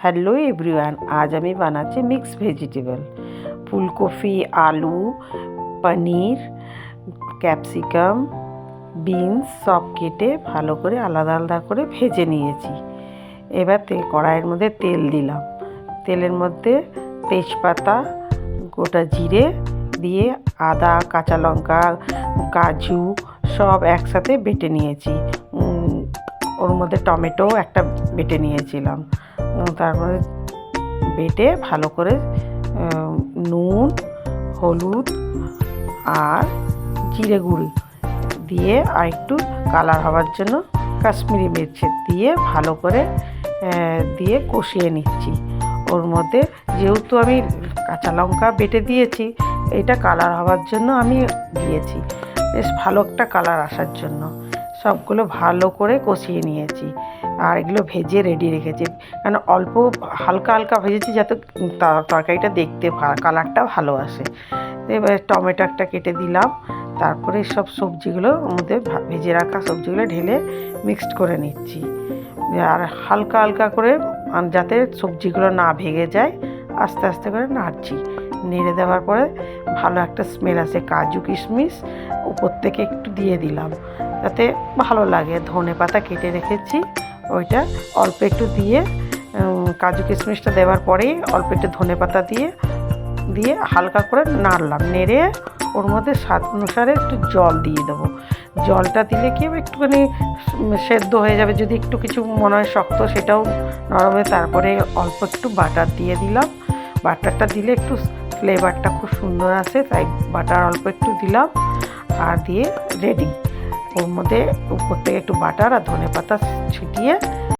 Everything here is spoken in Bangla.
হ্যালো এভরিওয়ান, আজ আমি বানাচ্ছি মিক্স ভেজিটেবল। ফুলকপি, আলু, পনির, ক্যাপসিকাম, বিনস সব কেটে ভালো করে আলাদা আলাদা করে ভেজে নিয়েছি। এবার কড়াইয়ের মধ্যে তেল দিলাম। তেলের মধ্যে তেজপাতা, গোটা জিরে দিয়ে আদা, কাঁচা লঙ্কা, কাজু সব একসাথে বেটে নিয়েছি। ওর মধ্যে টমেটো একটা বেটে নিয়েছিলাম। তারপরে বেটে ভালো করে নুন, হলুদ আর জিরে গুঁড়ি দিয়ে আর একটু কালার হওয়ার জন্য কাশ্মীরি মির্চি দিয়ে ভালো করে দিয়ে কষিয়ে নিচ্ছি। ওর মধ্যে যেহেতু আমি কাঁচা লঙ্কা বেটে দিয়েছি, এটা কালার হওয়ার জন্য আমি দিয়েছি, বেশ ভালো একটা কালার আসার জন্য। সবগুলো ভালো করে কষিয়ে নিয়েছি আর এগুলো ভেজে রেডি রেখেছি, কারণ অল্প হালকা হালকা ভেজেছি যাতে তরকারিটা দেখতে কালারটা ভালো আসে। এবার টমেটো একটা কেটে দিলাম। তারপরে সব সবজিগুলো ওর মধ্যে ভেজে রাখা সবজিগুলো ঢেলে মিক্সড করে নিচ্ছি আর হালকা হালকা করে, যাতে সবজিগুলো না ভেঙে যায় আস্তে আস্তে করে নাড়ছি। নেড়ে দেওয়ার পরে ভালো একটা স্মেল আসে, কাজু কিশমিশ উপর থেকে একটু দিয়ে দিলাম যাতে ভালো লাগে। ধনে পাতা কেটে রেখেছি, ওইটা অল্প একটু দিয়ে, কাজু কিশমিশটা দেওয়ার পরেই অল্প একটু ধনে পাতা দিয়ে হালকা করে নাড়লাম। নেড়ে ওর মধ্যে স্বাদ অনুসারে একটু জল দিয়ে দেবো। জলটা দিলে কি একটুখানি সেদ্ধ হয়ে যাবে, যদি একটু কিছু মনে হয় শক্ত সেটাও নরম হয়ে। তারপরে অল্প একটু বাটার দিয়ে দিলাম। বাটারটা দিলে একটু ফ্লেভারটা খুব সুন্দর আসে, তাই বাটার অল্প একটু দিলাম আর দিয়ে রেডি। ওর মধ্যে উপর থেকে একটু বাটার আর ধনে পাতা ছিটিয়ে